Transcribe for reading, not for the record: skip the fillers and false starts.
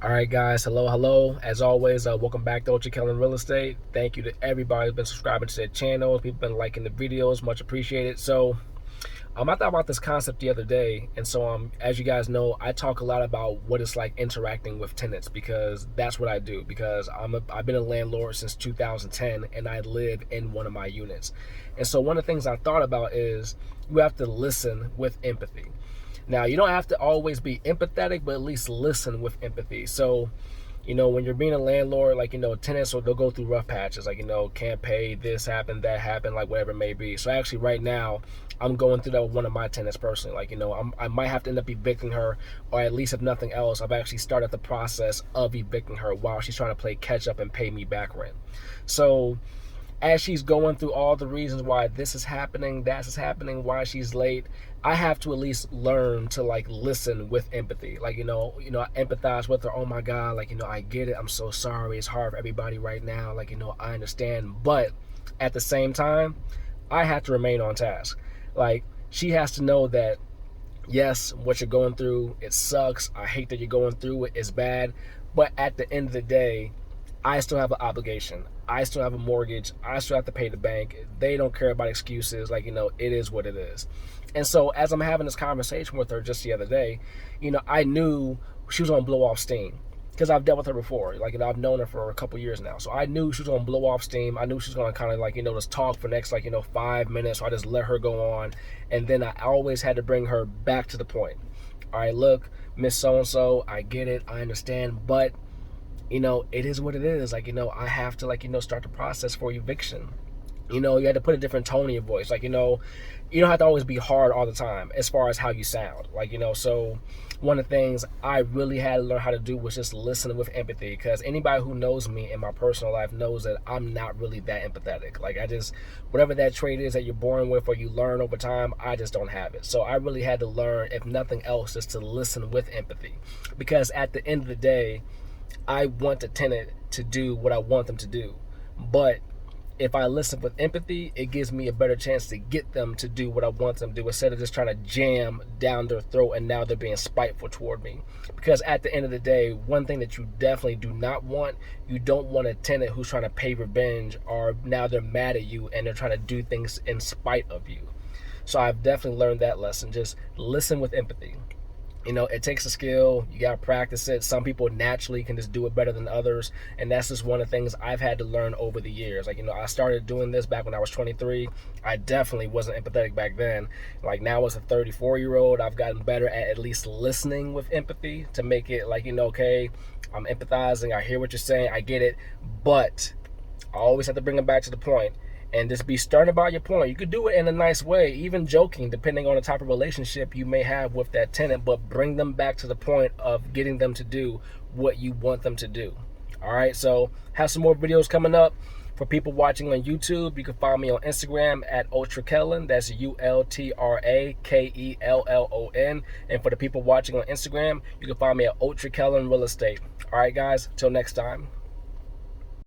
All right, guys. Hello. As always, welcome back to UltraKellon Real Estate. Thank you to everybody who's been subscribing to the channel. People been liking the videos, much appreciated. So, I thought about this concept the other day, and so as you guys know, I talk a lot about what it's like interacting with tenants because that's what I do. Because I've been a landlord since 2010, and I live in one of my units. And so one of the things I thought about is you have to listen with empathy. Now, you don't have to always be empathetic, but at least listen with empathy. So, when you're being a landlord, tenants, they'll go through rough patches, can't pay, this happened, that happened, like whatever it may be. So actually right now, I'm going through that with one of my tenants personally. I might have to end up evicting her, or at least if nothing else, I've actually started the process of evicting her while she's trying to play catch up and pay me back rent. So as she's going through all the reasons why this is happening, that is happening, why she's late, I have to at least learn to listen with empathy. I empathize with her. Oh my God, I get it. I'm so sorry. It's hard for everybody right now. I understand. But at the same time, I have to remain on task. She has to know that, yes, what you're going through, it sucks. I hate that you're going through it. It's bad. But at the end of the day, I still have an obligation. I still have a mortgage. I still have to pay the bank. They don't care about excuses. It is what it is. And so as I'm having this conversation with her just the other day, I knew she was going to blow off steam because I've dealt with her before. I've known her for a couple years now. So I knew she was going to blow off steam. I knew she was going to kind of just talk for the next 5 minutes. So I just let her go on. And then I always had to bring her back to the point. All right, look, Miss So-and-so, I get it. I understand. But it is what it is. I have to, start the process for eviction. You had to put a different tone in your voice. You don't have to always be hard all the time as far as how you sound. So one of the things I really had to learn how to do was just listen with empathy, because anybody who knows me in my personal life knows that I'm not really that empathetic. Whatever that trait is that you're born with or you learn over time, I just don't have it. So I really had to learn, if nothing else, just to listen with empathy, because at the end of the day, I want the tenant to do what I want them to do. But if I listen with empathy, it gives me a better chance to get them to do what I want them to do, instead of just trying to jam down their throat and now they're being spiteful toward me. Because at the end of the day, one thing that you definitely do not want, you don't want a tenant who's trying to pay revenge, or now they're mad at you and they're trying to do things in spite of you. So I've definitely learned that lesson. Just listen with empathy. It takes a skill. You got to practice it. Some people naturally can just do it better than others. And that's just one of the things I've had to learn over the years. I started doing this back when I was 23. I definitely wasn't empathetic back then. Now as a 34-year-old, I've gotten better at least listening with empathy to make it okay, I'm empathizing. I hear what you're saying. I get it. But I always have to bring it back to the point. And just be stern about your point. You could do it in a nice way, even joking, depending on the type of relationship you may have with that tenant, but bring them back to the point of getting them to do what you want them to do. All right, so have some more videos coming up. For people watching on YouTube, you can follow me on Instagram at UltraKellon. That's UltraKellon. And for the people watching on Instagram, you can follow me at UltraKellon Real Estate. All right, guys, till next time.